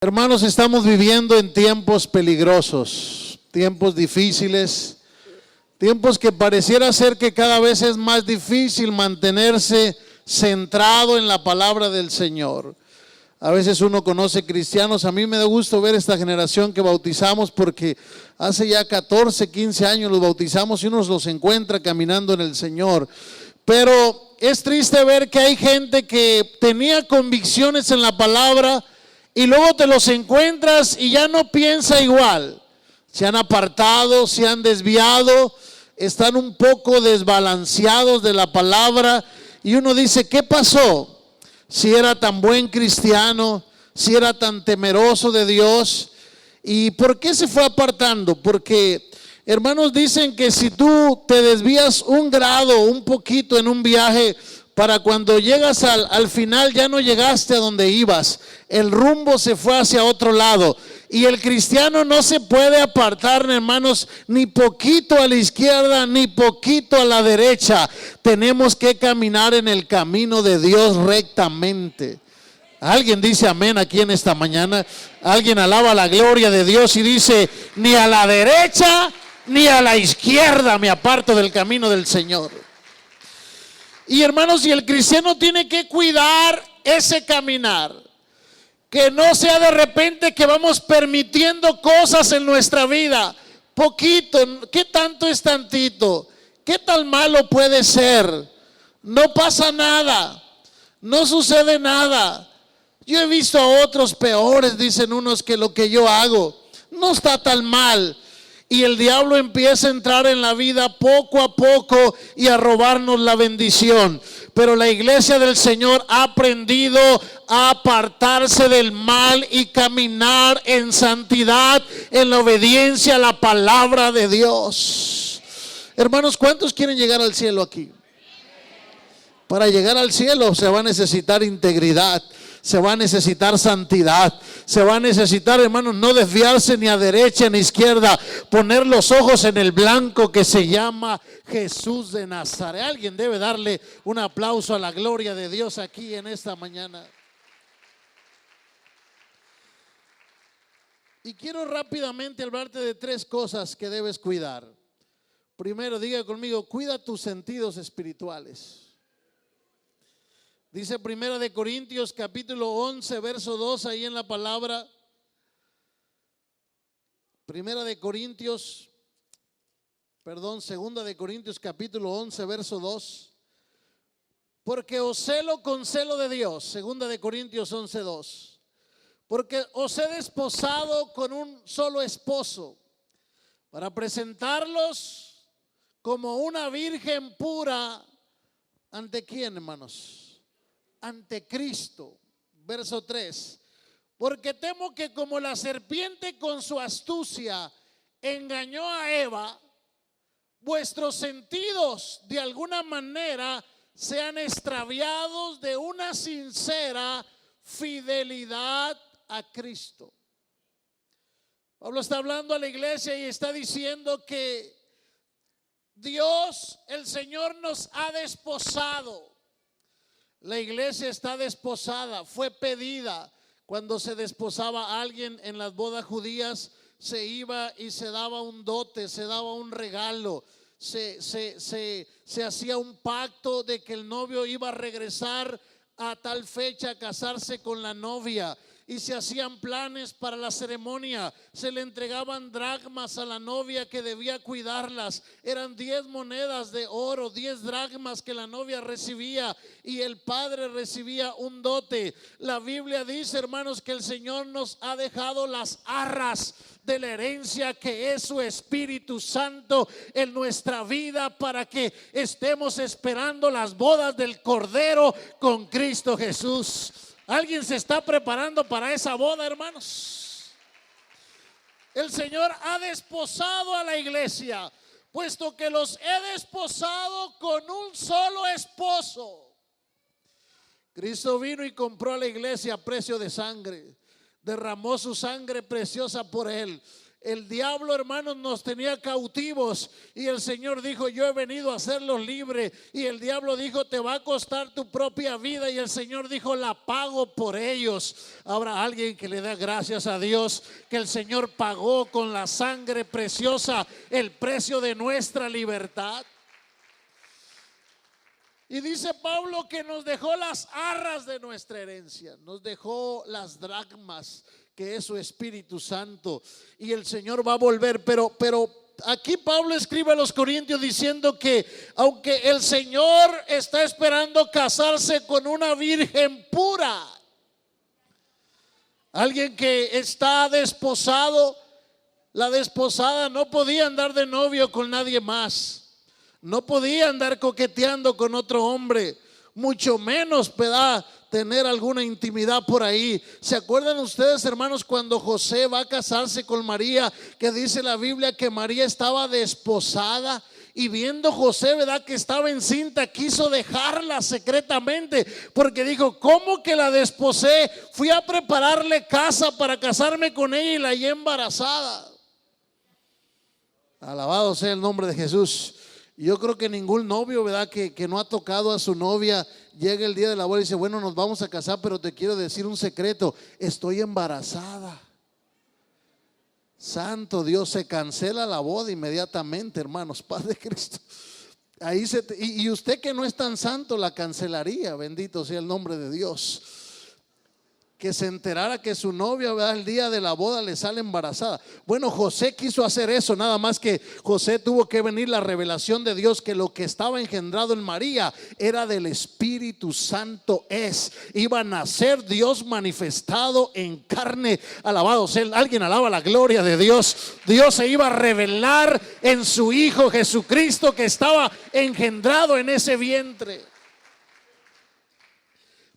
Hermanos, estamos viviendo en tiempos peligrosos, tiempos difíciles, tiempos que pareciera ser que cada vez es más difícil mantenerse centrado en la palabra del Señor. A veces uno conoce cristianos, a mí me da gusto ver esta generación que bautizamos porque hace ya 14, 15 años los bautizamos y uno los encuentra caminando en el Señor. Pero es triste ver que hay gente que tenía convicciones en la palabra y luego te los encuentras y ya no piensa igual. Se han apartado, se han desviado, están un poco desbalanceados de la palabra y uno dice, ¿qué pasó? Si era tan buen cristiano, si era tan temeroso de Dios, ¿y por qué se fue apartando? Porque hermanos, dicen que si tú te desvías un grado, un poquito en un viaje, para cuando llegas al final ya no llegaste a donde ibas, el rumbo se fue hacia otro lado. Y el cristiano no se puede apartar, hermanos, ni poquito a la izquierda, ni poquito a la derecha. Tenemos que caminar en el camino de Dios rectamente. Alguien dice amén aquí en esta mañana. Alguien alaba la gloria de Dios y dice, ni a la derecha ni a la izquierda me aparto del camino del Señor. Y hermanos, y el cristiano tiene que cuidar ese caminar. Que no sea de repente que vamos permitiendo cosas en nuestra vida. Poquito, ¿qué tanto es tantito? ¿Qué tan malo puede ser? No pasa nada, no sucede nada. Yo he visto a otros peores, dicen unos, que lo que yo hago. No está tan mal. Y el diablo empieza a entrar en la vida poco a poco y a robarnos la bendición. Pero la iglesia del Señor ha aprendido a apartarse del mal y caminar en santidad, en la obediencia a la palabra de Dios. Hermanos, ¿cuántos quieren llegar al cielo aquí? Para llegar al cielo se va a necesitar integridad, se va a necesitar santidad, se va a necesitar, hermanos, no desviarse ni a derecha ni a izquierda, poner los ojos en el blanco que se llama Jesús de Nazaret. Alguien debe darle un aplauso a la gloria de Dios aquí en esta mañana. Y quiero rápidamente hablarte de tres cosas que debes cuidar. Primero, diga conmigo, cuida tus sentidos espirituales. Dice Primera de Corintios capítulo 11 verso 2 ahí en la palabra. Segunda de Corintios capítulo 11 verso 2. Porque os celo con celo de Dios. Segunda de Corintios 11, 2. Porque os he desposado con un solo esposo, para presentarlos como una virgen pura. ¿Ante quién, hermanos? Ante Cristo. Verso 3. Porque temo que como la serpiente con su astucia engañó a Eva, vuestros sentidos de alguna manera sean extraviados de una sincera fidelidad a Cristo. Pablo está hablando a la iglesia y está diciendo que Dios, el Señor, nos ha desposado. La iglesia está desposada, fue pedida. Cuando se desposaba a alguien en las bodas judías, se iba y se daba un dote, se daba un regalo, se hacía un pacto de que el novio iba a regresar a tal fecha a casarse con la novia. Y se hacían planes para la ceremonia, se le entregaban dracmas a la novia que debía cuidarlas. Eran 10 monedas de oro, 10 dracmas que la novia recibía y el padre recibía un dote. La Biblia dice, hermanos, que el Señor nos ha dejado las arras de la herencia que es su Espíritu Santo en nuestra vida, para que estemos esperando las bodas del Cordero con Cristo Jesús. ¿Alguien se está preparando para esa boda, hermanos? El Señor ha desposado a la iglesia, puesto que los he desposado con un solo esposo. Cristo vino y compró a la iglesia a precio de sangre, derramó su sangre preciosa por él. El diablo, hermanos, nos tenía cautivos y el Señor dijo: yo he venido a hacerlos libres. Y el diablo dijo: te va a costar tu propia vida. Y el Señor dijo: la pago por ellos. Habrá alguien que le da gracias a Dios que el Señor pagó con la sangre preciosa el precio de nuestra libertad. Y dice Pablo que nos dejó las arras de nuestra herencia, nos dejó las dracmas, que es su Espíritu Santo, y el Señor va a volver. Pero aquí Pablo escribe a los Corintios diciendo que aunque el Señor está esperando casarse con una virgen pura, alguien que está desposado, la desposada no podía andar de novio con nadie más. No podía andar coqueteando con otro hombre, mucho menos tener alguna intimidad por ahí. ¿Se acuerdan ustedes, hermanos, cuando José va a casarse con María, que dice la Biblia que María estaba desposada? Y viendo José, ¿verdad?, que estaba encinta, quiso dejarla secretamente, porque dijo: ¿cómo que la desposé? Fui a prepararle casa para casarme con ella y la hallé embarazada. Alabado sea el nombre de Jesús. Yo creo que ningún novio, ¿verdad?, que no ha tocado a su novia, llega el día de la boda y dice: bueno, nos vamos a casar, pero te quiero decir un secreto, estoy embarazada. Santo Dios, se cancela la boda inmediatamente, hermanos, paz de Cristo. Ahí y usted que no es tan santo la cancelaría, bendito sea el nombre de Dios. Que se enterara que su novia, ¿verdad?, el día de la boda le sale embarazada. Bueno, José quiso hacer eso, nada más que José tuvo que venir la revelación de Dios que lo que estaba engendrado en María era del Espíritu Santo. Iba a nacer Dios manifestado en carne. Alabado sea, alguien alaba la gloria de Dios. Dios se iba a revelar en su Hijo Jesucristo, que estaba engendrado en ese vientre.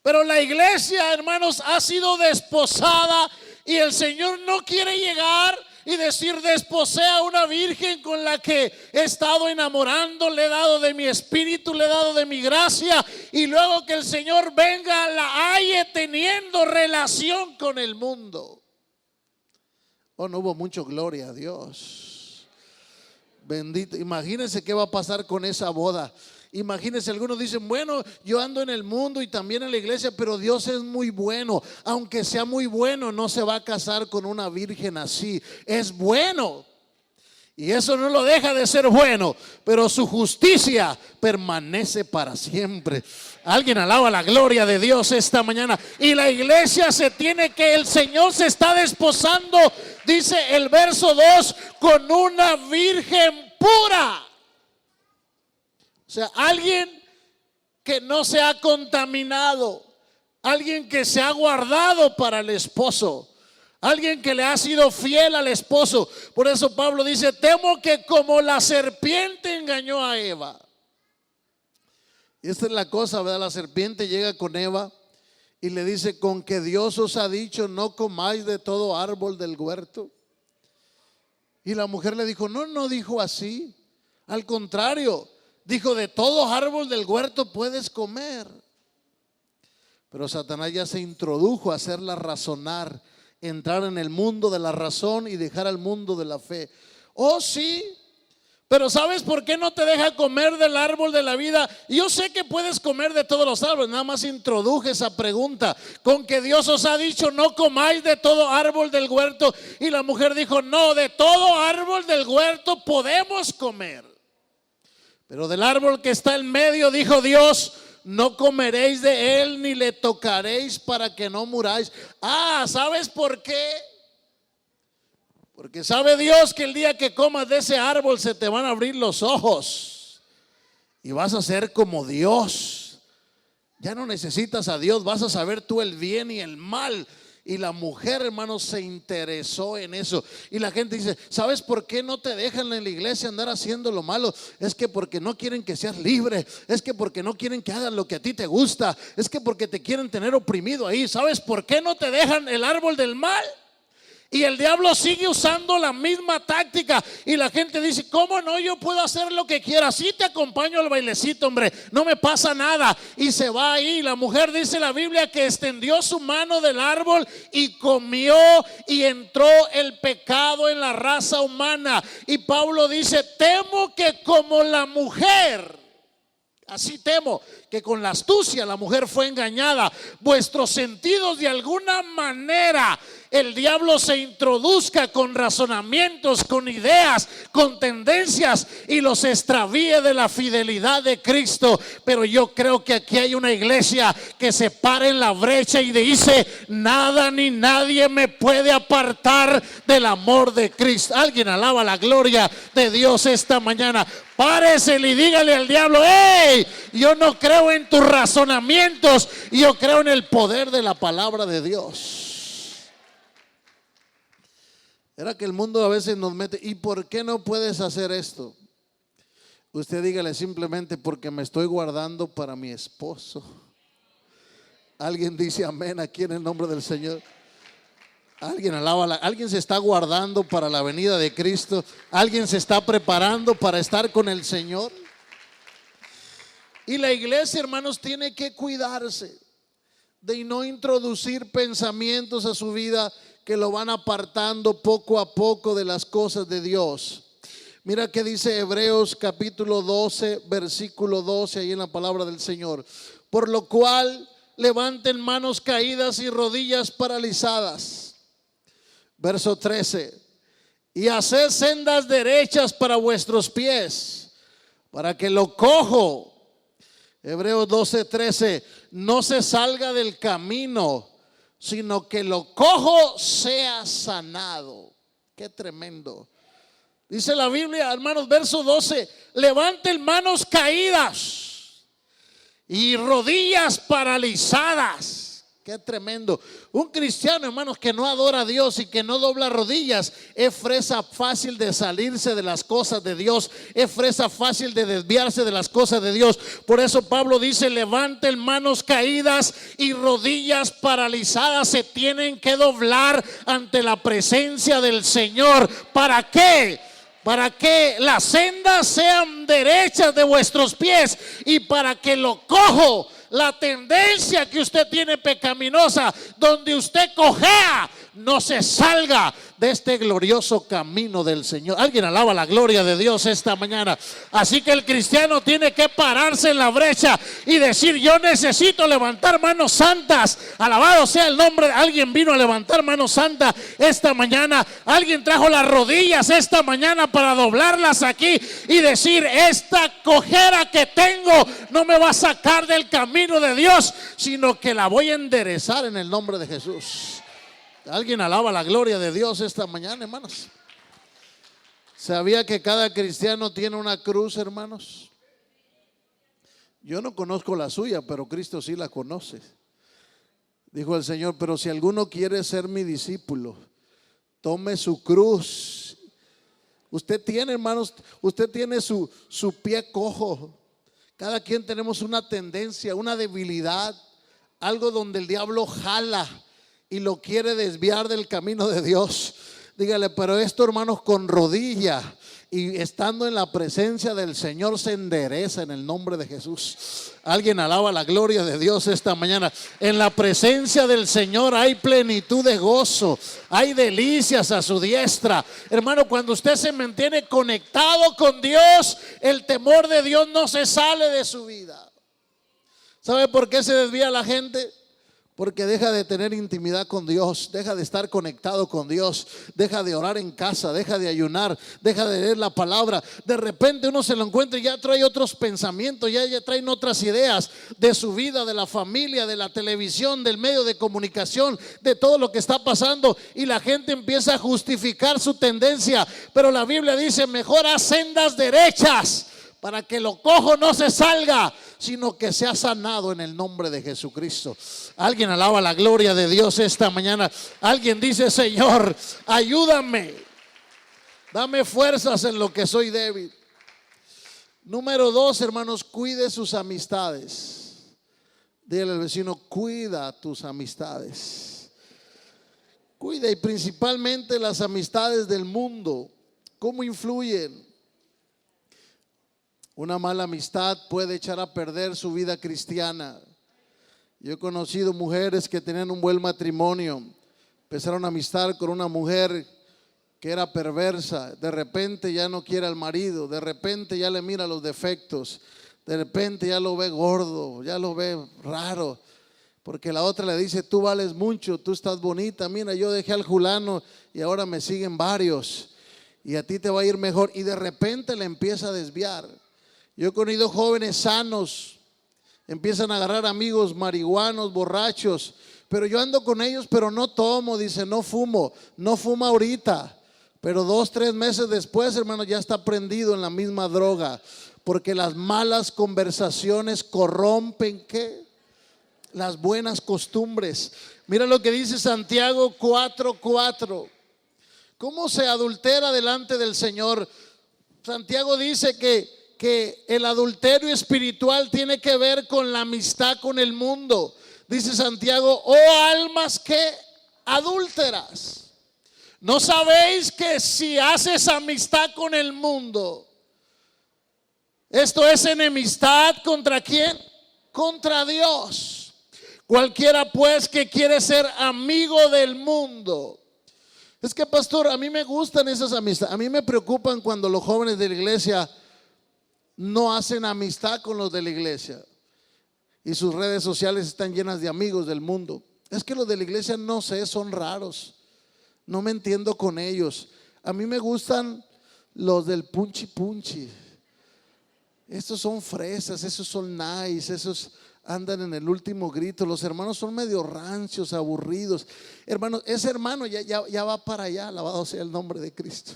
Pero la iglesia, hermanos, ha sido desposada, y el Señor no quiere llegar y decir: desposé a una virgen con la que he estado enamorando, le he dado de mi espíritu, le he dado de mi gracia, y luego que el Señor venga, la halle teniendo relación con el mundo. Oh, no hubo mucho gloria a Dios. Bendito. Imagínense qué va a pasar con esa boda. Imagínense, algunos dicen: bueno, yo ando en el mundo y también en la iglesia, pero Dios es muy bueno. Aunque sea muy bueno, no se va a casar con una virgen así. Es bueno, y eso no lo deja de ser bueno, pero su justicia permanece para siempre. Alguien alaba la gloria de Dios esta mañana. Y la iglesia el Señor se está desposando, dice el verso 2, con una virgen pura. O sea, alguien que no se ha contaminado, alguien que se ha guardado para el esposo, alguien que le ha sido fiel al esposo. Por eso Pablo dice: temo que como la serpiente engañó a Eva. Y esta es la cosa, ¿verdad? La serpiente llega con Eva y le dice: con que Dios os ha dicho, no comáis de todo árbol del huerto. Y la mujer le dijo: no dijo así, al contrario, dijo: de todo árbol del huerto puedes comer. Pero Satanás ya se introdujo a hacerla razonar, entrar en el mundo de la razón y dejar al mundo de la fe. Oh, sí, pero ¿sabes por qué no te deja comer del árbol de la vida? Yo sé que puedes comer de todos los árboles, nada más introduje esa pregunta: con que Dios os ha dicho, no comáis de todo árbol del huerto. Y la mujer dijo: no, de todo árbol del huerto podemos comer, pero del árbol que está en medio, dijo Dios, no comeréis de él ni le tocaréis para que no muráis. Ah, ¿sabes por qué? Porque sabe Dios que el día que comas de ese árbol se te van a abrir los ojos y vas a ser como Dios. Ya no necesitas a Dios, vas a saber tú el bien y el mal. Y la mujer, hermanos, se interesó en eso. Y la gente dice: ¿sabes por qué no te dejan en la iglesia andar haciendo lo malo? Es que porque no quieren que seas libre. Es que porque no quieren que hagas lo que a ti te gusta. Es que porque te quieren tener oprimido ahí. ¿Sabes por qué no te dejan el árbol del mal? Y el diablo sigue usando la misma táctica. Y la gente dice, ¿cómo no? Yo puedo hacer lo que quiera. Sí, te acompaño al bailecito, hombre. No me pasa nada. Y se va ahí. La mujer, dice la Biblia, que extendió su mano del árbol y comió, y entró el pecado en la raza humana. Y Pablo dice, temo que como la mujer, así temo que con la astucia la mujer fue engañada, vuestros sentidos de alguna manera el diablo se introduzca con razonamientos, con ideas, con tendencias, y los extravíe de la fidelidad de Cristo. Pero yo creo que aquí hay una iglesia que se para en la brecha y dice, nada ni nadie me puede apartar del amor de Cristo. Alguien alaba la gloria de Dios esta mañana. Párese y dígale al diablo, hey, yo no creo en tus razonamientos, yo creo en el poder de la palabra de Dios. Era que el mundo a veces nos mete, ¿y por qué no puedes hacer esto? Usted dígale simplemente, porque me estoy guardando para mi esposo. Alguien dice amén aquí en el nombre del Señor. Alguien alaba, alguien se está guardando para la venida de Cristo. Alguien se está preparando para estar con el Señor. Y la iglesia, hermanos, tiene que cuidarse de no introducir pensamientos a su vida que lo van apartando poco a poco de las cosas de Dios. Mira que dice Hebreos capítulo 12, versículo 12, ahí en la palabra del Señor. Por lo cual levanten manos caídas y rodillas paralizadas. Verso 13. Y haced sendas derechas para vuestros pies, para que lo cojo, Hebreos 12, 13, no se salga del camino, sino que lo cojo sea sanado. Qué tremendo. Dice la Biblia, hermanos, verso 12, levanten manos caídas y rodillas paralizadas. Qué tremendo. Un cristiano, hermanos, que no adora a Dios y que no dobla rodillas, es fresa fácil de salirse de las cosas de Dios, es fresa fácil de desviarse de las cosas de Dios. Por eso Pablo dice, levanten manos caídas y rodillas paralizadas. Se tienen que doblar ante la presencia del Señor. ¿Para qué? Para que las sendas sean derechas de vuestros pies, y para que lo cojo, la tendencia que usted tiene pecaminosa, donde usted cojea, no se salga de este glorioso camino del Señor. Alguien alaba la gloria de Dios esta mañana. Así que el cristiano tiene que pararse en la brecha y decir, yo necesito levantar manos santas. Alabado sea el nombre. Alguien vino a levantar manos santas esta mañana. Alguien trajo las rodillas esta mañana para doblarlas aquí y decir, esta cojera que tengo no me va a sacar del camino de Dios, sino que la voy a enderezar en el nombre de Jesús. Alguien alaba la gloria de Dios esta mañana, hermanos. ¿Sabía que cada cristiano tiene una cruz, hermanos? Yo no conozco la suya, pero Cristo sí la conoce. Dijo el Señor, pero si alguno quiere ser mi discípulo, tome su cruz. Usted tiene, hermanos, usted tiene su pie cojo. Cada quien tenemos una tendencia, una debilidad, algo donde el diablo jala y lo quiere desviar del camino de Dios. Dígale, pero esto, hermanos, con rodilla y estando en la presencia del Señor se endereza en el nombre de Jesús. Alguien alaba la gloria de Dios esta mañana. En la presencia del Señor hay plenitud de gozo, hay delicias a su diestra. Hermano, cuando usted se mantiene conectado con Dios, el temor de Dios no se sale de su vida. ¿Sabe por qué se desvía la gente? Porque deja de tener intimidad con Dios, deja de estar conectado con Dios, deja de orar en casa, deja de ayunar, deja de leer la palabra. De repente uno se lo encuentra y ya trae otros pensamientos, ya traen otras ideas de su vida, de la familia, de la televisión, del medio de comunicación, de todo lo que está pasando, y la gente empieza a justificar su tendencia. Pero la Biblia dice, mejor haz sendas derechas para que lo cojo no se salga, sino que sea sanado en el nombre de Jesucristo. Alguien alaba la gloria de Dios esta mañana. Alguien dice, Señor, ayúdame, dame fuerzas en lo que soy débil. Número 2, hermanos, cuide sus amistades. Dile al vecino, cuida tus amistades. Cuida, y principalmente las amistades del mundo, ¿cómo influyen? Una mala amistad puede echar a perder su vida cristiana. Yo he conocido mujeres que tenían un buen matrimonio, empezaron a amistad con una mujer que era perversa, de repente ya no quiere al marido, de repente ya le mira los defectos, de repente ya lo ve gordo, ya lo ve raro, porque la otra le dice: tú vales mucho, tú estás bonita, mira, yo dejé al fulano y ahora me siguen varios y a ti te va a ir mejor, y de repente le empieza a desviar. Yo he conocido jóvenes sanos, empiezan a agarrar amigos marihuanos, borrachos, pero yo ando con ellos, pero no tomo, dice, no fumo ahorita, pero 2-3 meses después, hermano, ya está prendido en la misma droga, porque las malas conversaciones corrompen, ¿qué? Las buenas costumbres. Mira lo que dice Santiago 4:4. ¿Cómo se adultera delante del Señor? Santiago dice que el adulterio espiritual tiene que ver con la amistad con el mundo. Dice Santiago: oh almas que adúlteras, ¿no sabéis que si haces amistad con el mundo, esto es enemistad contra quién? Contra Dios. Cualquiera pues que quiere ser amigo del mundo. Es que, pastor, a mí me gustan esas amistades. A mí me preocupan cuando los jóvenes de la iglesia no hacen amistad con los de la iglesia y sus redes sociales están llenas de amigos del mundo. Es que los de la iglesia, no sé, son raros, no me entiendo con ellos. A mí me gustan los del punchi punchi. Estos son fresas, esos son nice, esos andan en el último grito. Los hermanos son medio rancios, aburridos. Hermanos, ese hermano ya va para allá, alabado sea el nombre de Cristo.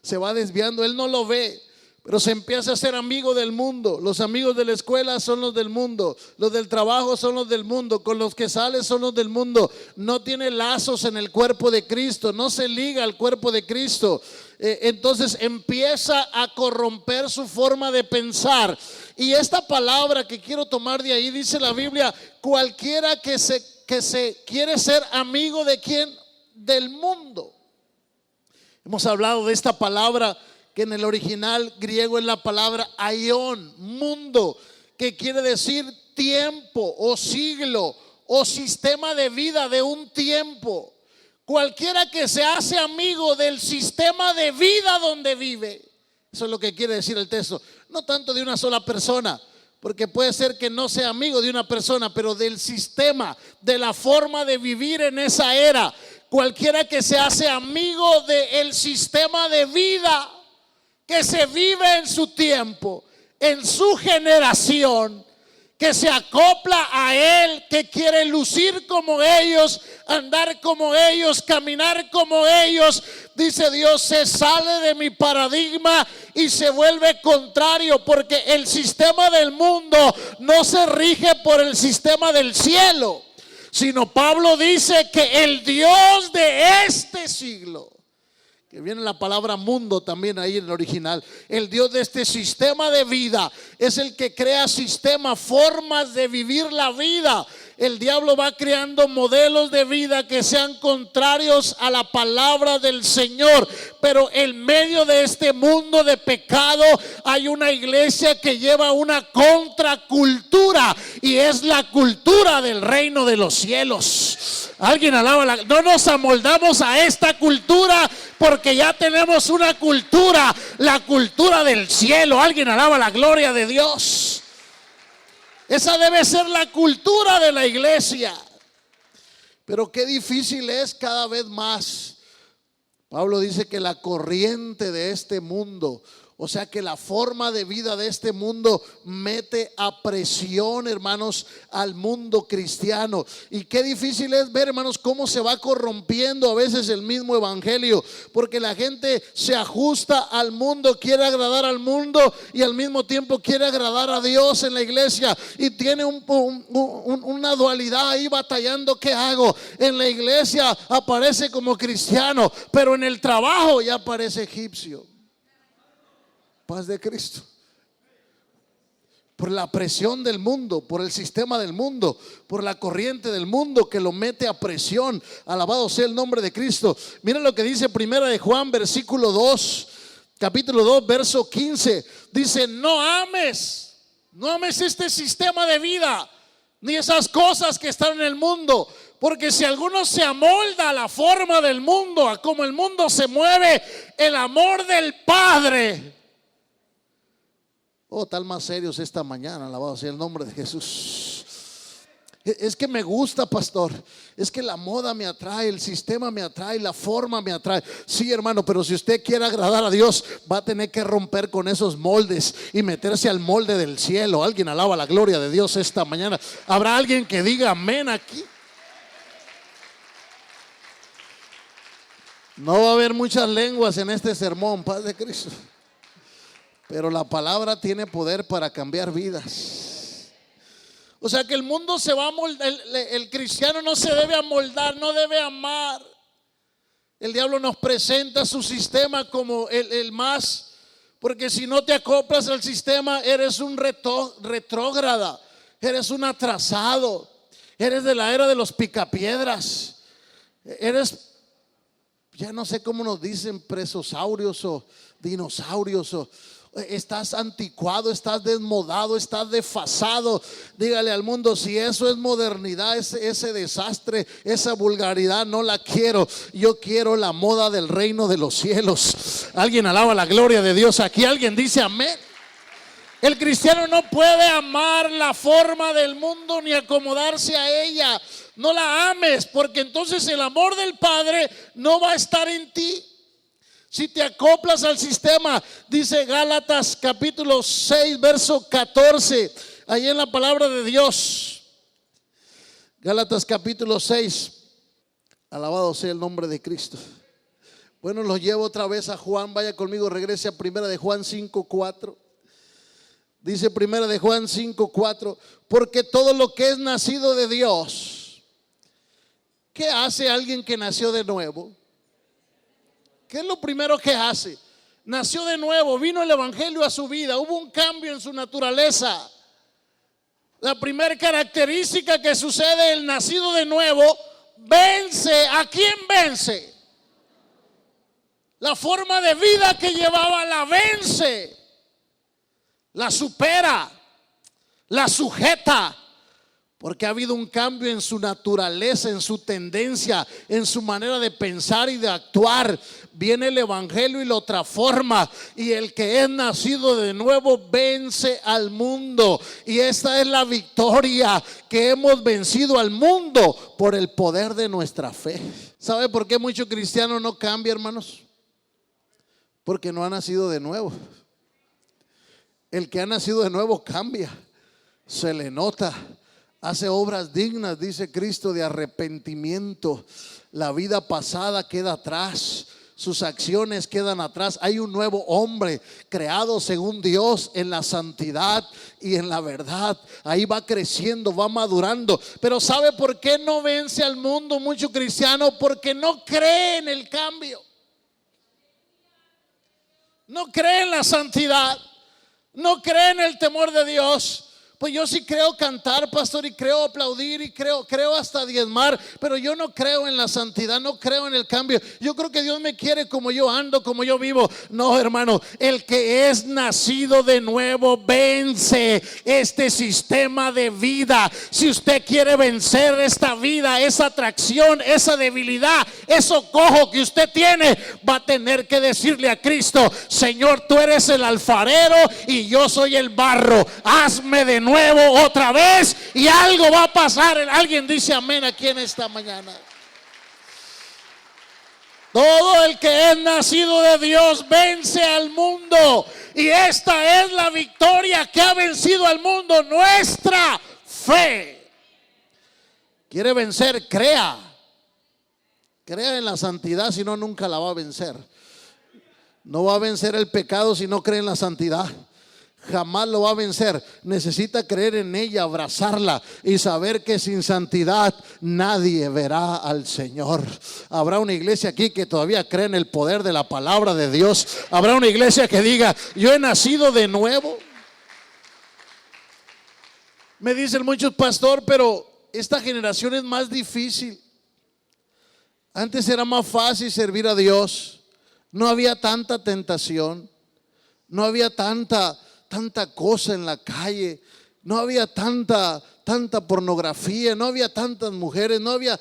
Se va desviando, él no lo ve, pero se empieza a ser amigo del mundo. Los amigos de la escuela son los del mundo, los del trabajo son los del mundo, con los que sale son los del mundo. No tiene lazos en el cuerpo de Cristo, no se liga al cuerpo de Cristo. Entonces empieza a corromper su forma de pensar. Y esta palabra que quiero tomar de ahí, dice la Biblia: cualquiera que se quiere ser amigo de quién, del mundo. Hemos hablado de esta palabra que en el original griego es la palabra aion, mundo, que quiere decir tiempo o siglo o sistema de vida de un tiempo. Cualquiera que se hace amigo del sistema de vida donde vive. Eso es lo que quiere decir el texto. No tanto de una sola persona, porque puede ser que no sea amigo de una persona, pero del sistema, de la forma de vivir en esa era. Cualquiera que se hace amigo del sistema de vida que se vive en su tiempo, en su generación, que se acopla a él, que quiere lucir como ellos, andar como ellos, caminar como ellos, dice Dios, se sale de mi paradigma y se vuelve contrario, porque el sistema del mundo no se rige por el sistema del cielo, sino Pablo dice que el Dios de este siglo, que viene la palabra mundo también ahí en el original, el Dios de este sistema de vida es el que crea sistemas, formas de vivir la vida. El diablo va creando modelos de vida que sean contrarios a la palabra del Señor, pero en medio de este mundo de pecado hay una iglesia que lleva una contracultura, y es la cultura del reino de los cielos. Alguien alaba no nos amoldamos a esta cultura, porque ya tenemos una cultura, la cultura del cielo. Alguien alaba la gloria de Dios. Esa debe ser la cultura de la iglesia. Pero qué difícil es cada vez más. Pablo dice que la corriente de este mundo, o sea que la forma de vida de este mundo mete a presión, hermanos, al mundo cristiano. Y qué difícil es ver, hermanos, cómo se va corrompiendo a veces el mismo evangelio, porque la gente se ajusta al mundo, quiere agradar al mundo y al mismo tiempo quiere agradar a Dios en la iglesia, y tiene una dualidad ahí batallando. ¿Qué hago? En la iglesia aparece como cristiano, pero en el trabajo ya parece egipcio. Paz de Cristo. por la presión del mundo, por el sistema del mundo, por la corriente del mundo que lo mete a presión. Alabado sea el nombre de Cristo. Mira lo que dice Primera de Juan, versículo 2, capítulo 2, verso 15. Dice: no ames este sistema de vida, ni esas cosas que están en el mundo, porque si alguno se amolda a la forma del mundo, a como el mundo se mueve, el amor del Padre. Oh, tal más serios esta mañana, alabado sea el nombre de Jesús. Es que me gusta, pastor. Es que la moda me atrae, el sistema me atrae, la forma me atrae. Sí, hermano, pero si usted quiere agradar a Dios, va a tener que romper con esos moldes y meterse al molde del cielo. Alguien alaba la gloria de Dios esta mañana. ¿Habrá alguien que diga amén aquí? No va a haber muchas lenguas en este sermón, paz de Cristo. Pero la palabra tiene poder para cambiar vidas. O sea que el mundo se va a moldar. El cristiano no se debe amoldar, no debe amar. El diablo nos presenta su sistema como el más, porque si no te acoplas al sistema, eres un retrógrada, eres un atrasado, eres de la era de los picapiedras, eres, ya no sé cómo nos dicen, presosaurios o dinosaurios, o estás anticuado, estás desmodado, estás desfasado. Dígale al mundo: si eso es modernidad, ese desastre, esa vulgaridad, no la quiero. Yo quiero la moda del reino de los cielos. Alguien alaba la gloria de Dios aquí. Alguien dice amén. El cristiano no puede amar la forma del mundo ni acomodarse a ella. No la ames, porque entonces el amor del Padre no va a estar en ti. Si te acoplas al sistema, dice Gálatas capítulo 6, verso 14, ahí en la palabra de Dios. Gálatas capítulo 6, alabado sea el nombre de Cristo. Bueno, los llevo otra vez a Juan. Vaya conmigo, regrese a Primera de Juan 5:4. Dice Primera de Juan 5:4: porque todo lo que es nacido de Dios. ¿Qué hace alguien que nació de nuevo? ¿Qué es lo primero que hace? Nació de nuevo, vino el evangelio a su vida, hubo un cambio en su naturaleza. La primera característica que sucede: el nacido de nuevo vence. ¿A quién vence? La forma de vida que llevaba la vence, la supera, la sujeta. Porque ha habido un cambio en su naturaleza, en su tendencia, en su manera de pensar y de actuar. Viene el evangelio y lo transforma. Y el que es nacido de nuevo vence al mundo. Y esta es la victoria, que hemos vencido al mundo por el poder de nuestra fe. ¿Sabe por qué mucho cristiano no cambia, hermanos? Porque no ha nacido de nuevo. El que ha nacido de nuevo cambia, se le nota. Hace obras dignas, dice Cristo, de arrepentimiento. La vida pasada queda atrás, sus acciones quedan atrás. Hay un nuevo hombre creado según Dios en la santidad y en la verdad. Ahí va creciendo, va madurando. Pero ¿sabe por qué no vence al mundo mucho cristiano? Porque no cree en el cambio, no cree en la santidad, no cree en el temor de Dios. Pues yo sí creo cantar, pastor, y creo aplaudir, y creo hasta diezmar, pero yo no creo en la santidad, no creo en el cambio. Yo creo que Dios me quiere como yo ando, como yo vivo. No, hermano, el que es nacido de nuevo vence este sistema de vida. Si usted quiere vencer esta vida, esa atracción, esa debilidad, eso cojo que usted tiene, va a tener que decirle a Cristo: Señor, tú eres el alfarero y yo soy el barro. Hazme de nuevo otra vez y algo va a pasar. Alguien dice amén aquí en esta mañana. Todo el que es nacido de Dios vence al mundo, y esta es la victoria que ha vencido al mundo: nuestra fe. ¿Quiere vencer? Crea en la santidad, si no, nunca la va a vencer. No va a vencer el pecado si no cree en la santidad. Jamás lo va a vencer. Necesita creer en ella, abrazarla y saber que sin santidad nadie verá al Señor. Habrá una iglesia aquí que todavía cree en el poder de la palabra de Dios. Habrá una iglesia que diga: yo he nacido de nuevo. Me dicen muchos, pastor, pero esta generación es más difícil. Antes era más fácil servir a Dios. No había tanta tentación. No había tanta cosa en la calle. No había tanta pornografía. No había tantas mujeres. No había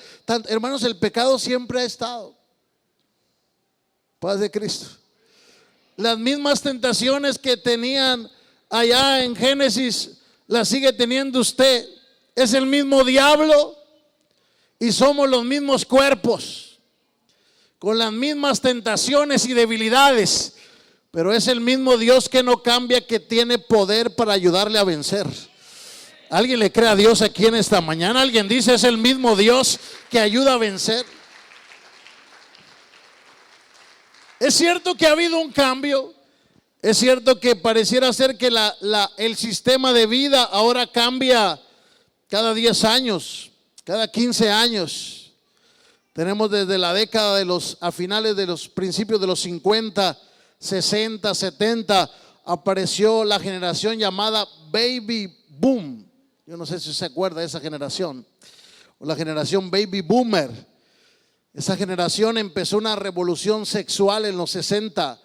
hermanos, el pecado siempre ha estado. Paz de Cristo. Las mismas tentaciones que tenían allá en Génesis, las sigue teniendo usted. Es el mismo diablo y somos los mismos cuerpos, con las mismas tentaciones y debilidades, pero es el mismo Dios que no cambia, que tiene poder para ayudarle a vencer. ¿Alguien le cree a Dios aquí en esta mañana? ¿Alguien dice es el mismo Dios que ayuda a vencer? Es cierto que ha habido un cambio. Es cierto que pareciera ser que el sistema de vida ahora cambia cada 10 años, cada 15 años. Tenemos desde la década a finales de los principios de los 50, 60, 70, apareció la generación llamada Baby Boom. Yo no sé si se acuerda de esa generación, o la generación Baby Boomer. Esa generación empezó una revolución sexual en los 60.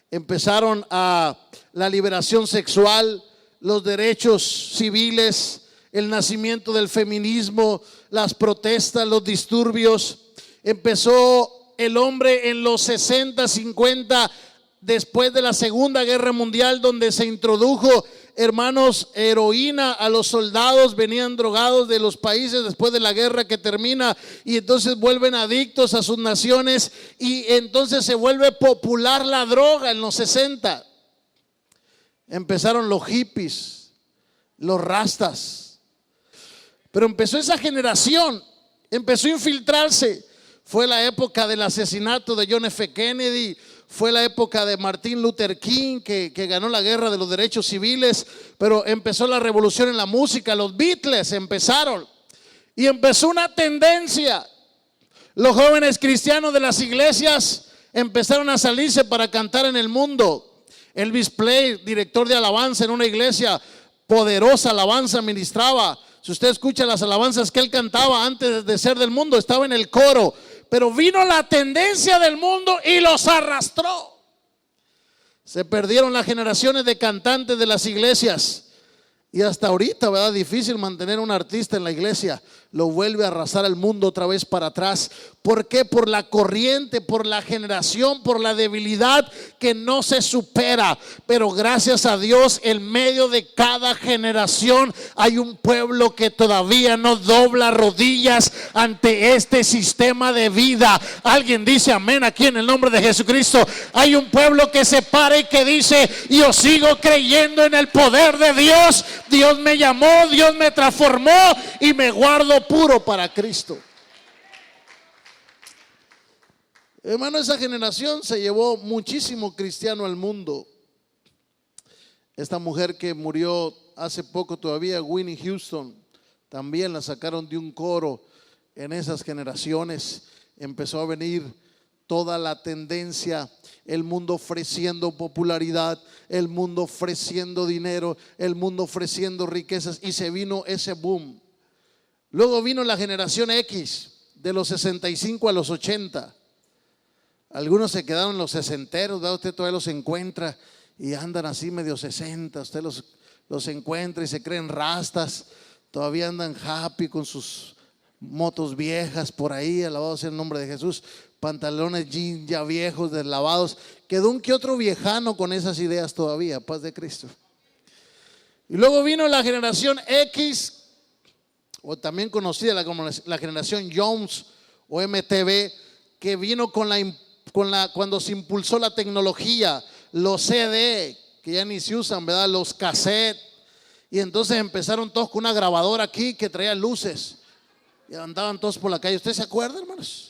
Empezaron a la liberación sexual, los derechos civiles, el nacimiento del feminismo, las protestas, los disturbios. Empezó el hombre en los 60, 50, después de la Segunda Guerra Mundial, donde se introdujo, hermanos, heroína a los soldados. Venían drogados de los países después de la guerra que termina, y entonces vuelven adictos a sus naciones, y entonces se vuelve popular la droga en los 60. Empezaron los hippies, los rastas, pero empezó esa generación, empezó a infiltrarse. Fue la época del asesinato de John F. Kennedy. Fue la época de Martin Luther King, que ganó la guerra de los derechos civiles. Pero empezó la revolución en la música. Los Beatles empezaron, y empezó una tendencia. Los jóvenes cristianos de las iglesias empezaron a salirse para cantar en el mundo. Elvis Presley, director de alabanza en una iglesia, poderosa alabanza ministraba. Si usted escucha las alabanzas que él cantaba antes de ser del mundo, estaba en el coro. Pero vino la tendencia del mundo y los arrastró. Se perdieron las generaciones de cantantes de las iglesias. Y hasta ahorita, ¿verdad? Difícil mantener a un artista en la iglesia. Lo vuelve a arrasar el mundo otra vez para atrás. ¿Por qué? Por la corriente, por la generación, por la debilidad que no se supera. Pero gracias a Dios, en medio de cada generación hay un pueblo que todavía no dobla rodillas ante este sistema de vida. Alguien dice amén aquí en el nombre de Jesucristo. Hay un pueblo que se para y que dice: yo sigo creyendo en el poder de Dios. Dios me llamó, Dios me transformó y me guardo puro para Cristo. Hermano, esa generación se llevó muchísimo cristiano al mundo. Esta mujer que murió hace poco todavía, Whitney Houston, también la sacaron de un coro en esas generaciones. Empezó a venir toda la tendencia, el mundo ofreciendo popularidad, el mundo ofreciendo dinero, el mundo ofreciendo riquezas, y se vino ese boom. Luego vino la generación X, de los 65 a los 80. Algunos se quedaron en los sesenteros, ¿verdad? Usted todavía los encuentra y andan así medio 60. Usted los encuentra y se creen rastas. Todavía andan happy con sus motos viejas por ahí, alabado sea el nombre de Jesús. Pantalones jeans ya viejos, deslavados. Quedó un que otro viejano con esas ideas todavía, paz de Cristo. Y luego vino la generación X, o también conocida como la generación Jones o MTV, que vino cuando se impulsó la tecnología, los CD, que ya ni se usan, ¿verdad? Los cassettes. Y entonces empezaron todos con una grabadora aquí que traía luces, y andaban todos por la calle. ¿Usted se acuerda, hermanos?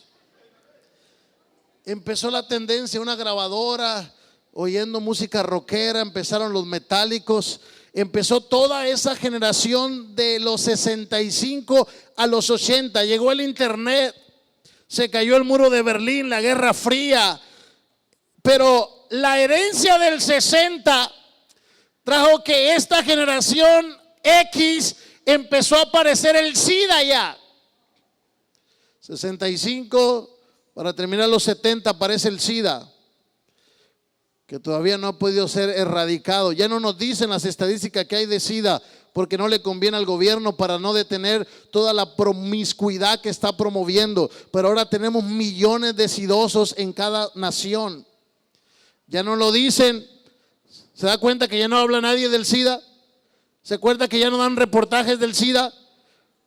Empezó la tendencia, una grabadora, oyendo música rockera. Empezaron los metálicos. Empezó toda esa generación de los 65 a los 80. Llegó el internet, se cayó el muro de Berlín, la Guerra Fría. Pero la herencia del 60 trajo que esta generación X empezó a aparecer el SIDA ya. 65, para terminar los 70 aparece el SIDA, que todavía no ha podido ser erradicado. Ya no nos dicen las estadísticas que hay de SIDA, porque no le conviene al gobierno para no detener toda la promiscuidad que está promoviendo. Pero ahora tenemos millones de sidosos en cada nación. Ya no lo dicen. ¿Se da cuenta que ya no habla nadie del SIDA? ¿Se acuerda que ya no dan reportajes del SIDA?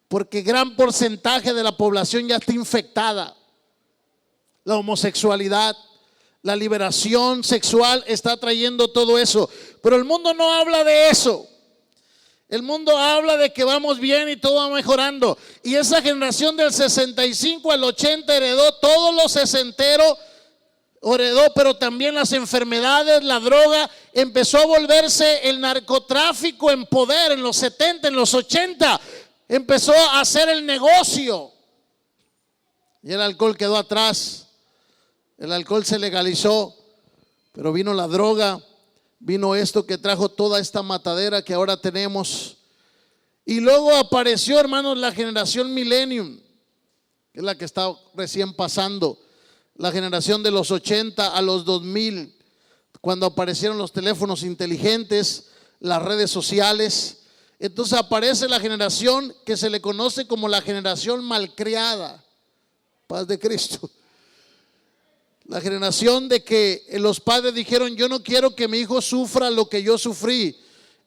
Porque gran porcentaje de la población ya está infectada. La homosexualidad, la liberación sexual está trayendo todo eso. Pero el mundo no habla de eso. El mundo habla de que vamos bien y todo va mejorando. Y esa generación del 65 al 80 heredó todos los sesenteros, heredó, pero también las enfermedades, la droga. Empezó a volverse el narcotráfico en poder en los 70, en los 80. Empezó a hacer el negocio. Y el alcohol quedó atrás. El alcohol se legalizó, pero vino la droga. Vino esto que trajo toda esta matadera que ahora tenemos. Y luego apareció, hermanos, la generación Millennium, que es la que está recién pasando. La generación de los 80 a los 2000, cuando aparecieron los teléfonos inteligentes, las redes sociales. Entonces aparece la generación que se le conoce como la generación malcriada. Paz de Cristo. La generación de que los padres dijeron: yo no quiero que mi hijo sufra lo que yo sufrí.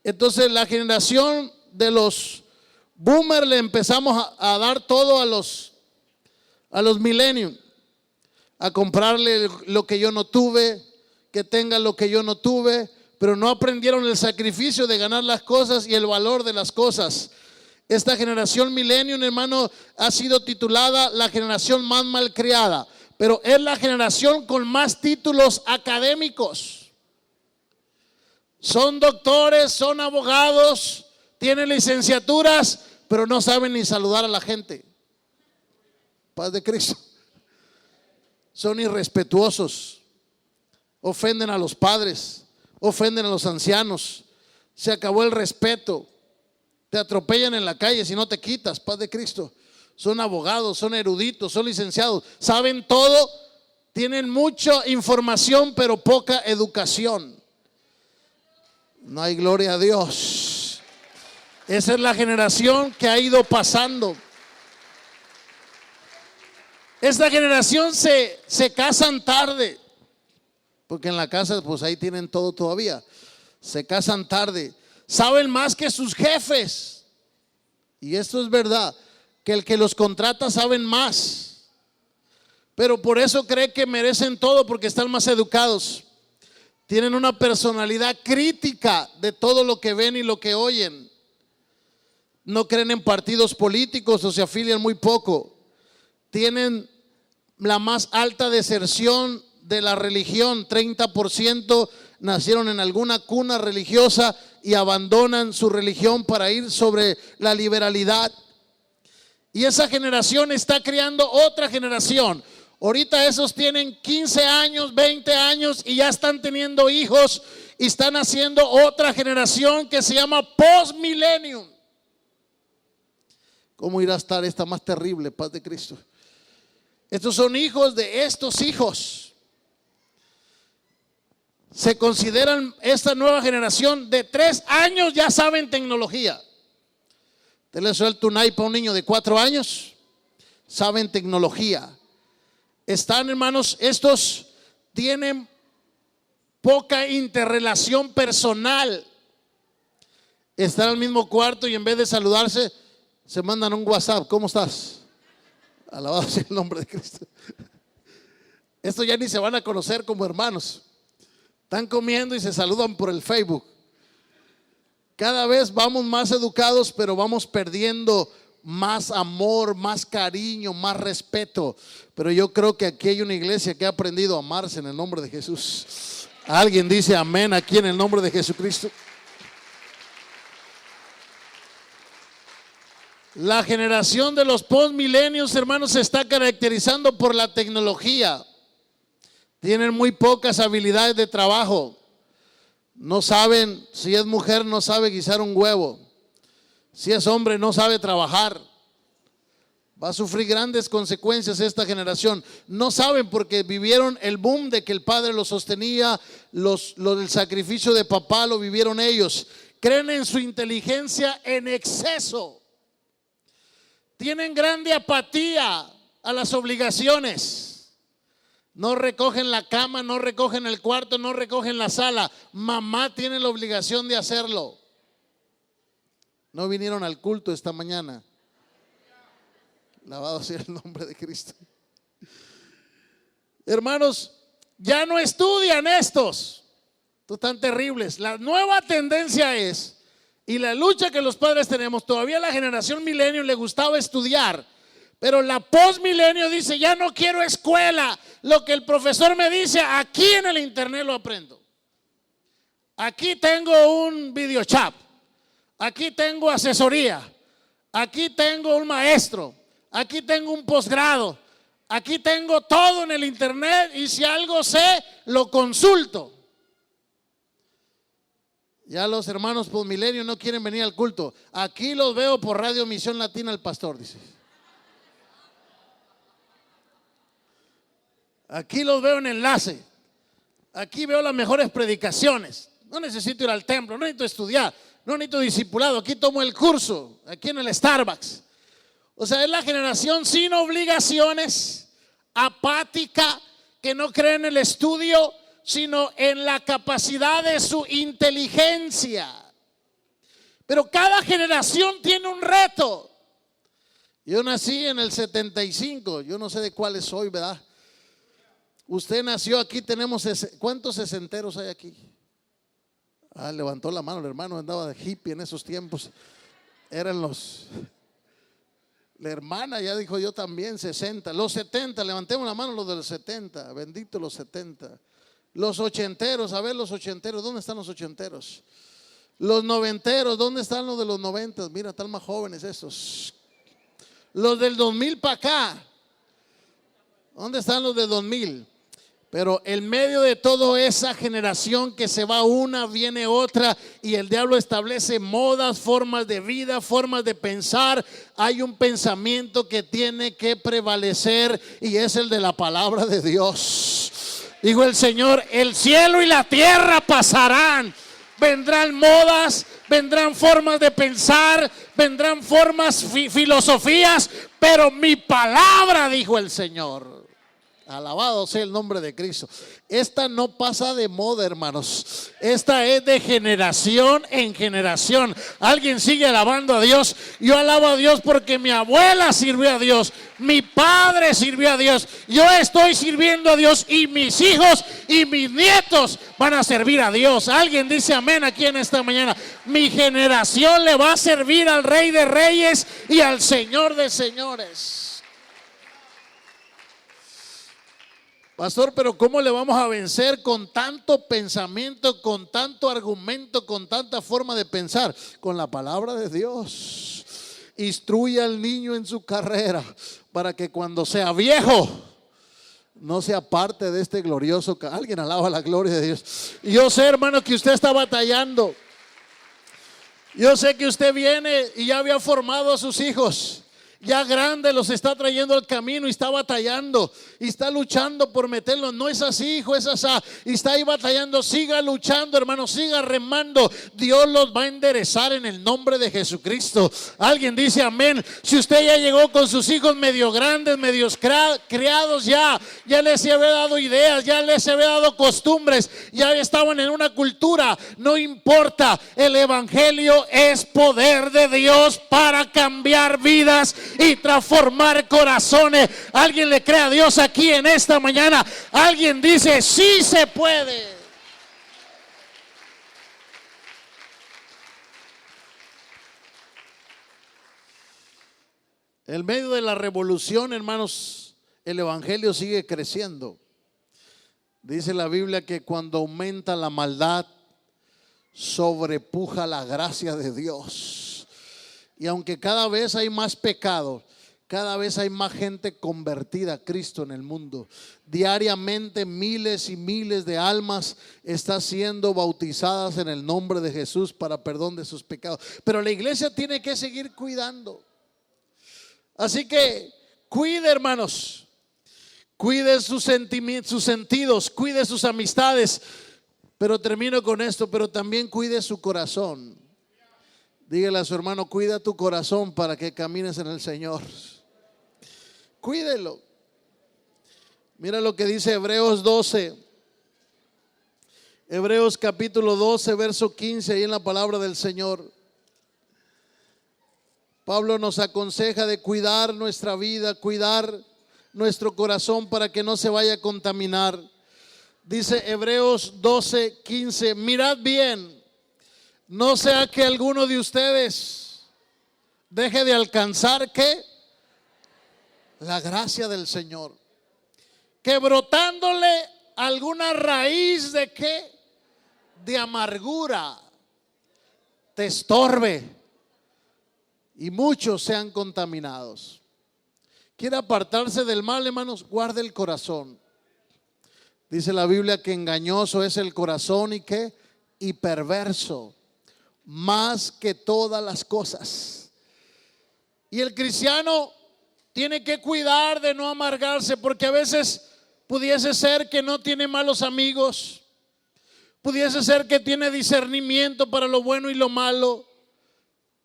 Entonces la generación de los boomers le empezamos a dar todo a los millennials, a comprarle lo que yo no tuve, que tenga lo que yo no tuve, pero no aprendieron el sacrificio de ganar las cosas y el valor de las cosas. Esta generación millennial, hermano, ha sido titulada la generación más malcriada. Pero es la generación con más títulos académicos. Son doctores, son abogados, tienen licenciaturas, pero no saben ni saludar a la gente. Paz de Cristo. Son irrespetuosos, ofenden a los padres, ofenden a los ancianos. Se acabó el respeto. Te atropellan en la calle si no te quitas. Paz de Cristo. Son abogados, son eruditos, son licenciados, saben todo, tienen mucha información pero poca educación. No hay gloria a Dios. Esa es la generación que ha ido pasando. Esta generación se casan tarde, porque en la casa pues ahí tienen todo todavía. Se casan tarde, saben más que sus jefes, y esto es verdad. Que el que los contrata saben más, pero por eso cree que merecen todo, porque están más educados. Tienen una personalidad crítica de todo lo que ven y lo que oyen. No creen en partidos políticos o se afilian muy poco. Tienen la más alta deserción de la religión. 30% nacieron en alguna cuna religiosa y abandonan su religión para ir sobre la liberalidad. Y esa generación está creando otra generación. Ahorita esos tienen 15 años, 20 años y ya están teniendo hijos y están haciendo otra generación que se llama post-millennium. ¿Cómo irá a estar esta más terrible? Paz de Cristo. Estos son hijos de estos hijos. Se consideran esta nueva generación de 3 años ya saben tecnología. Te le suelto un iPad a un niño de 4 años, saben tecnología. Están, hermanos, estos tienen poca interrelación personal. Están en el mismo cuarto y en vez de saludarse, se mandan un WhatsApp. ¿Cómo estás? Alabado sea el nombre de Cristo. Estos ya ni se van a conocer como hermanos. Están comiendo y se saludan por el Facebook. Cada vez vamos más educados, pero vamos perdiendo más amor, más cariño, más respeto. Pero yo creo que aquí hay una iglesia que ha aprendido a amarse en el nombre de Jesús. Alguien dice amén aquí en el nombre de Jesucristo. La generación de los postmilenios, hermanos, se está caracterizando por la tecnología. Tienen muy pocas habilidades de trabajo. No saben, si es mujer, no sabe guisar un huevo. Si es hombre no sabe trabajar, va a sufrir grandes consecuencias esta generación. No saben porque vivieron el boom de que el padre los sostenía, lo del sacrificio de papá lo vivieron ellos. Creen en su inteligencia en exceso. Tienen grande apatía a las obligaciones. No recogen la cama, no recogen el cuarto, no recogen la sala. Mamá tiene la obligación de hacerlo. No vinieron al culto esta mañana. Alabado sea el nombre de Cristo. Hermanos, ya no estudian estos. Están terribles. La nueva tendencia es, y la lucha que los padres tenemos, todavía la generación milenio le gustaba estudiar. Pero la postmilenio dice, ya no quiero escuela. Lo que el profesor me dice, aquí en el internet lo aprendo. Aquí tengo un videochat. Aquí tengo asesoría. Aquí tengo un maestro. Aquí tengo un posgrado. Aquí tengo todo en el internet. Y si algo sé, lo consulto. Ya los hermanos postmilenio no quieren venir al culto. Aquí los veo por Radio Misión Latina el pastor, dice. Aquí los veo en enlace. Aquí veo las mejores predicaciones. No necesito ir al templo, no necesito estudiar, no necesito discipulado. Aquí tomo el curso, aquí en el Starbucks. O sea, es la generación sin obligaciones, apática, que no cree en el estudio, sino en la capacidad de su inteligencia. Pero cada generación tiene un reto. Yo nací en el 75, yo no sé de cuáles soy, ¿verdad? Usted nació aquí, tenemos, ¿cuántos sesenteros hay aquí? Levantó la mano el hermano, andaba de hippie en esos tiempos. Eran la hermana ya dijo yo también, 60. Los 70, levantemos la mano los de los 70, bendito los 70. Los ochenteros, a ver los ochenteros, ¿dónde están los ochenteros? Los noventeros, ¿dónde están los de los 90? Mira, están más jóvenes esos. Los del 2000 para acá, ¿dónde están los del 2000? Pero en medio de toda esa generación que se va una, viene otra, y el diablo establece modas, formas de vida, formas de pensar. Hay un pensamiento que tiene que prevalecer y es el de la palabra de Dios. Dijo el Señor, el cielo y la tierra pasarán. Vendrán modas, vendrán formas de pensar, vendrán formas, filosofías, pero mi palabra, dijo el Señor. Alabado sea el nombre de Cristo. Esta no pasa de moda, hermanos. Esta es de generación en generación. Alguien sigue alabando a Dios. Yo alabo a Dios porque mi abuela sirvió a Dios, mi padre sirvió a Dios, yo estoy sirviendo a Dios y mis hijos y mis nietos van a servir a Dios. Alguien dice amén aquí en esta mañana. Mi generación le va a servir al Rey de Reyes y al Señor de Señores. Pastor, pero ¿cómo le vamos a vencer con tanto pensamiento, con tanto argumento, con tanta forma de pensar? Con la palabra de Dios. Instruye al niño en su carrera para que cuando sea viejo no sea parte de este glorioso. Alguien alaba la gloria de Dios. Y yo sé, hermano, que usted está batallando. Yo sé que usted viene y ya había formado a sus hijos. Ya grande los está trayendo al camino y está batallando y está luchando por meterlos. No es así, hijo, es así. Y está ahí batallando. Siga luchando, hermano, siga remando. Dios los va a enderezar en el nombre de Jesucristo. Alguien dice amén. Si usted ya llegó con sus hijos medio grandes, medios criados, ya les había dado ideas, ya les había dado costumbres, ya estaban en una cultura. No importa, el evangelio es poder de Dios para cambiar vidas y transformar corazones. Alguien le cree a Dios aquí en esta mañana. Alguien dice sí se puede. En medio de la revolución, hermanos, el evangelio sigue creciendo. Dice la Biblia que cuando aumenta la maldad, sobrepuja la gracia de Dios. Y aunque cada vez hay más pecado, Cada vez hay más gente convertida a Cristo en el mundo. Diariamente miles y miles de almas están siendo bautizadas en el nombre de Jesús para perdón de sus pecados. Pero la iglesia tiene que seguir cuidando. Así que cuide, hermanos. Cuide sus sentimientos, sus sentidos, cuide sus amistades. Pero termino con esto, pero también cuide su corazón. Dígale a su hermano, cuida tu corazón para que camines en el Señor. Cuídelo. Mira lo que dice Hebreos 12. Hebreos capítulo 12, verso 15, ahí en la palabra del Señor. Pablo nos aconseja de cuidar nuestra vida, cuidar nuestro corazón para que no se vaya a contaminar. Dice Hebreos 12, 15, mirad bien, no sea que alguno de ustedes deje de alcanzar ¿qué? La gracia del Señor, que brotándole alguna raíz de ¿qué? De amargura te estorbe y muchos sean contaminados. Quiere apartarse del mal, hermanos, guarde el corazón. Dice la Biblia que engañoso es el corazón y ¿qué? Y perverso más que todas las cosas. Y el cristiano tiene que cuidar de no amargarse, porque a veces pudiese ser que no tiene malos amigos, pudiese ser que tiene discernimiento para lo bueno y lo malo,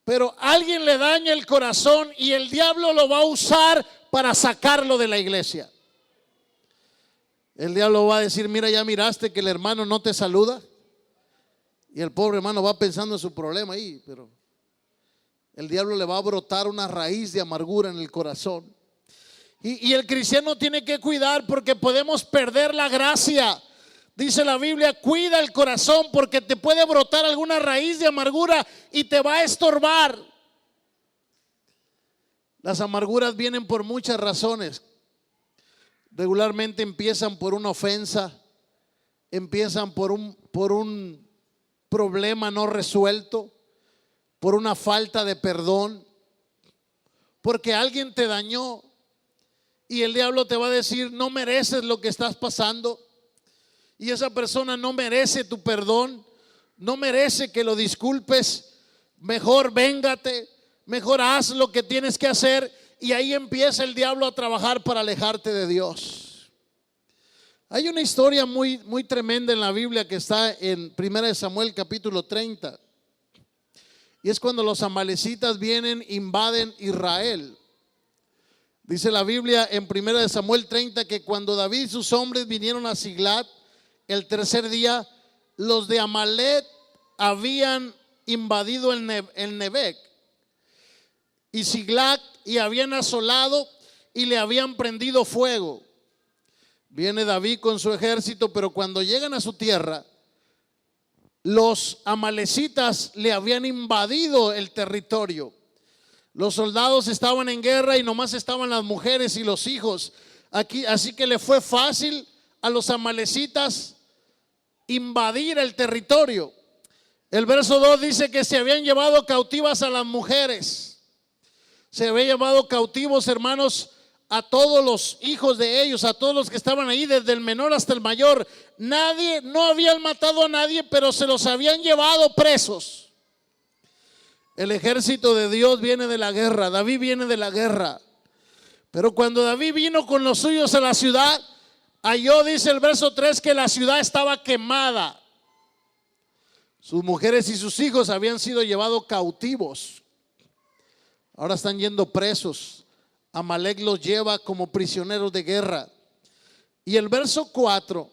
pero alguien le daña el corazón y el diablo lo va a usar para sacarlo de la iglesia. El diablo va a decir, mira, ya miraste que el hermano no te saluda, y el pobre hermano va pensando en su problema ahí, pero el diablo le va a brotar una raíz de amargura en el corazón. Y el cristiano tiene que cuidar, porque podemos perder la gracia. Dice la Biblia, cuida el corazón, porque te puede brotar alguna raíz de amargura y te va a estorbar. Las amarguras vienen por muchas razones. Regularmente empiezan por una ofensa, empiezan por un problema no resuelto, por una falta de perdón, porque alguien te dañó y el diablo te va a decir, no mereces lo que estás pasando, y esa persona no merece tu perdón, no merece que lo disculpes, mejor véngate, mejor haz lo que tienes que hacer. Y ahí empieza el diablo a trabajar para alejarte de Dios. Hay una historia muy tremenda en la Biblia que está en 1 Samuel capítulo 30. Y es cuando los amalecitas vienen, invaden Israel. Dice la Biblia en 1 Samuel 30 que cuando David y sus hombres vinieron a Siglat el tercer día, los de Amalec habían invadido el Nebec y Siglat, y habían asolado y le habían prendido fuego. Viene David con su ejército, pero cuando llegan a su tierra, los amalecitas le habían invadido el territorio. Los soldados estaban en guerra y nomás estaban las mujeres y los hijos aquí, así que le fue fácil a los amalecitas invadir el territorio. El verso 2 dice que se habían llevado cautivas a las mujeres. Se había llevado cautivos, hermanos, a todos los hijos de ellos, a todos los que estaban ahí, desde el menor hasta el mayor. Nadie, no habían matado a nadie, pero se los habían llevado presos. El ejército de Dios viene de la guerra, David viene de la guerra. Pero cuando David vino con los suyos a la ciudad, halló, dice el verso 3, que la ciudad estaba quemada. Sus mujeres y sus hijos habían sido llevados cautivos. Ahora están yendo presos. Amalec los lleva como prisioneros de guerra. Y el verso 4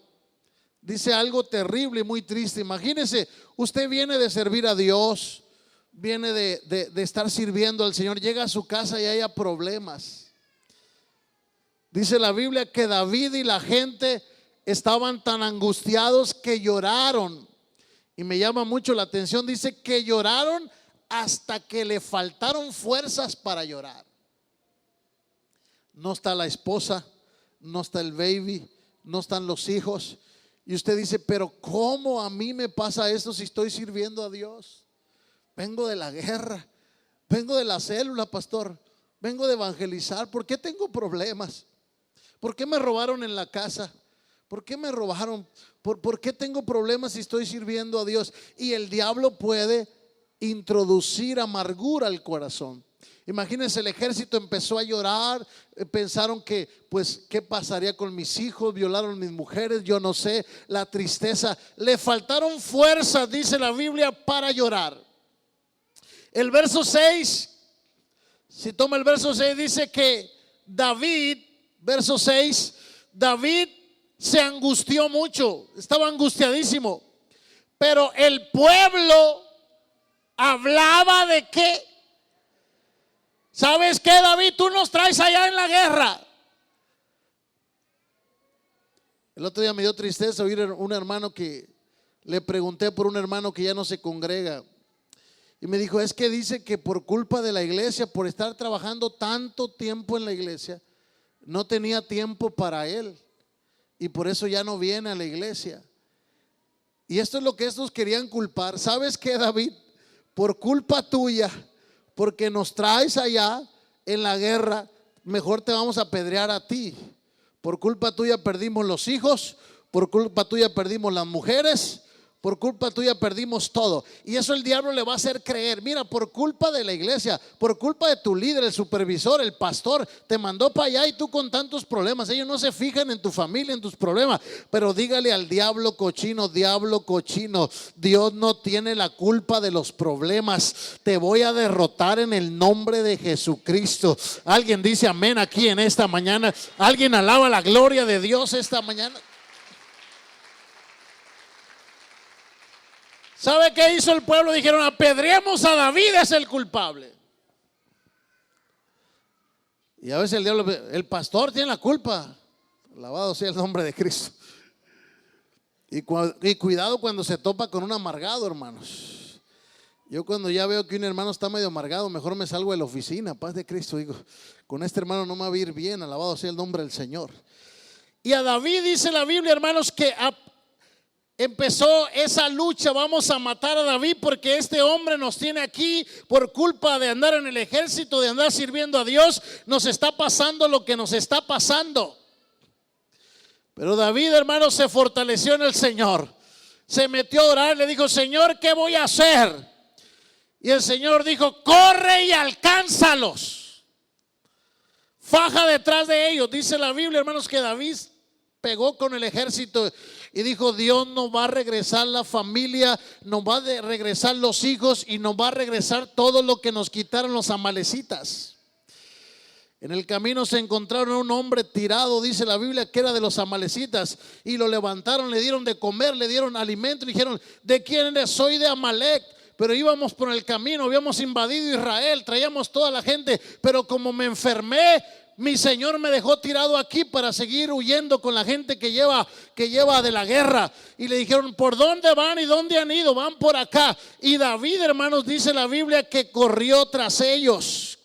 dice algo terrible y muy triste. Imagínese, usted viene de servir a Dios, viene de estar sirviendo al Señor, llega a su casa y haya problemas. Dice la Biblia que David y la gente estaban tan angustiados que lloraron. Y me llama mucho la atención, dice que lloraron hasta que le faltaron fuerzas para llorar. No está la esposa, no está el baby, no están los hijos. Y usted dice, pero ¿cómo a mí me pasa esto si estoy sirviendo a Dios? Vengo de la guerra, vengo de la célula, pastor. vengo de evangelizar. ¿Por qué tengo problemas? ¿Por qué me robaron en la casa? ¿Por qué me robaron? ¿Por qué tengo problemas si estoy sirviendo a Dios? Y el diablo puede introducir amargura al corazón. Imagínense, el ejército empezó a llorar, pensaron que pues qué pasaría con mis hijos, violaron mis mujeres, yo no sé, la tristeza, le faltaron fuerzas, dice la Biblia, para llorar. El verso 6, si toma el verso 6, dice que David, verso 6, David se angustió mucho, estaba angustiadísimo, pero el pueblo hablaba de qué. ¿Sabes qué, David? Tú nos traes allá en la guerra. El otro día me dio tristeza oír un hermano que le pregunté por un hermano que ya no se congrega. Y me dijo, es que dice que por culpa de la iglesia, por estar trabajando tanto tiempo en la iglesia, no tenía tiempo para él. Y por eso ya no viene a la iglesia. Y esto es lo que estos querían culpar. ¿Sabes qué, David? Por culpa tuya, porque nos traes allá en la guerra, mejor te vamos a apedrear a ti. Por culpa tuya perdimos los hijos, por culpa tuya perdimos las mujeres, por culpa tuya perdimos todo. Y eso el diablo le va a hacer creer. Mira, por culpa de la iglesia, por culpa de tu líder, el supervisor, el pastor, te mandó para allá y tú con tantos problemas. Ellos no se fijan en tu familia, en tus problemas. Pero dígale al diablo cochino, Dios no tiene la culpa de los problemas. Te voy a derrotar en el nombre de Jesucristo. Alguien dice amén aquí en esta mañana. Alguien alaba la gloria de Dios esta mañana. ¿Sabe qué hizo el pueblo? Dijeron, apedreemos a David, es el culpable. Y a veces el diablo, el pastor tiene la culpa. Alabado sea el nombre de Cristo. Y cuidado cuando se topa con un amargado, hermanos. Yo cuando ya veo que un hermano está medio amargado, mejor me salgo de la oficina, paz de Cristo. Digo, con este hermano no me va a ir bien, alabado sea el nombre del Señor. Y a David dice la Biblia, hermanos, que empezó esa lucha, vamos a matar a David porque este hombre nos tiene aquí por culpa de andar en el ejército, de andar sirviendo a Dios, nos está pasando lo que nos está pasando. Pero David, hermano, se fortaleció en el Señor, se metió a orar, le dijo, Señor, ¿qué voy a hacer? Y el Señor dijo, corre y alcánzalos, faja detrás de ellos. Dice la Biblia, hermanos, que David pegó con el ejército y dijo, Dios nos va a regresar la familia, nos va a regresar los hijos y nos va a regresar todo lo que nos quitaron los amalecitas. En el camino se encontraron a un hombre tirado, dice la Biblia, que era de los amalecitas, y lo levantaron, le dieron de comer, le dieron alimento, y dijeron, ¿de quién eres? Soy de Amalec. Pero íbamos por el camino, habíamos invadido Israel, traíamos toda la gente, pero como me enfermé, mi Señor me dejó tirado aquí para seguir huyendo con la gente que lleva de la guerra. Y le dijeron, ¿por dónde van y dónde han ido? Van por acá. Y David, hermanos, dice la Biblia que corrió tras ellos.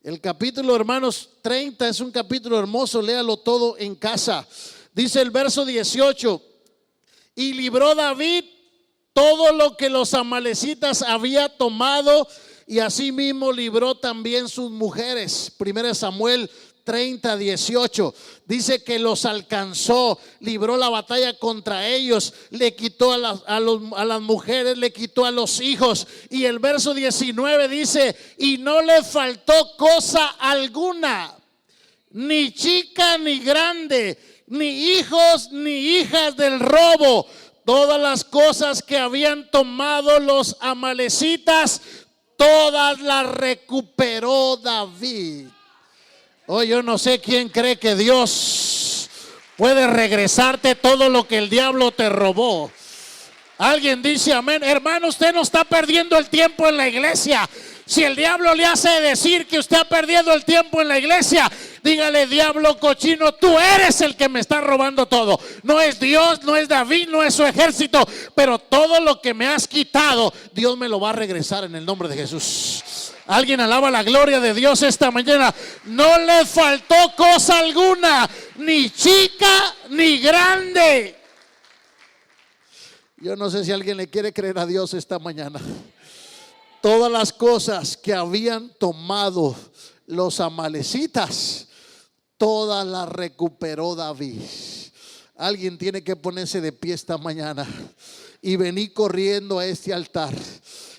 El capítulo, hermanos, 30 es un capítulo hermoso, léalo todo en casa. Dice el verso 18, y libró David todo lo que los amalecitas había tomado, y asimismo libró también sus mujeres. 1 Samuel 30:18 dice que los alcanzó, libró la batalla contra ellos, le quitó a las mujeres, le quitó a los hijos. Y el verso 19 dice, y no le faltó cosa alguna, ni chica ni grande, ni hijos ni hijas del robo. Todas las cosas que habían tomado los amalecitas, todas las recuperó David. Hoy yo no sé quién cree que Dios puede regresarte todo lo que el diablo te robó. Alguien dice amén. Hermano, usted no está perdiendo el tiempo en la iglesia. Si el diablo le hace decir que usted ha perdido el tiempo en la iglesia, dígale, diablo cochino, tú eres el que me está robando todo. No es Dios, no es David, no es su ejército, pero todo lo que me has quitado, Dios me lo va a regresar en el nombre de Jesús. Alguien alaba la gloria de Dios esta mañana. No le faltó cosa alguna, ni chica ni grande. Yo no sé si alguien le quiere creer a Dios esta mañana. Todas las cosas que habían tomado los amalecitas, todas las recuperó David. Alguien tiene que ponerse de pie esta mañana y venir corriendo a este altar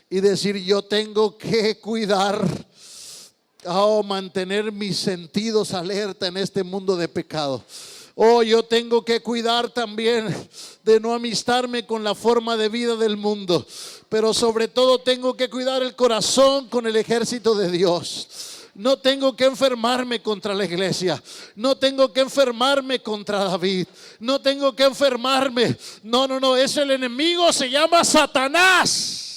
y decir: yo tengo que cuidar, mantener mis sentidos alerta en este mundo de pecado. Yo tengo que cuidar también de no amistarme con la forma de vida del mundo, pero sobre todo tengo que cuidar el corazón con el ejército de Dios. No tengo que enfermarme contra la iglesia, no tengo que enfermarme contra David, no tengo que enfermarme. No, es el enemigo, se llama Satanás.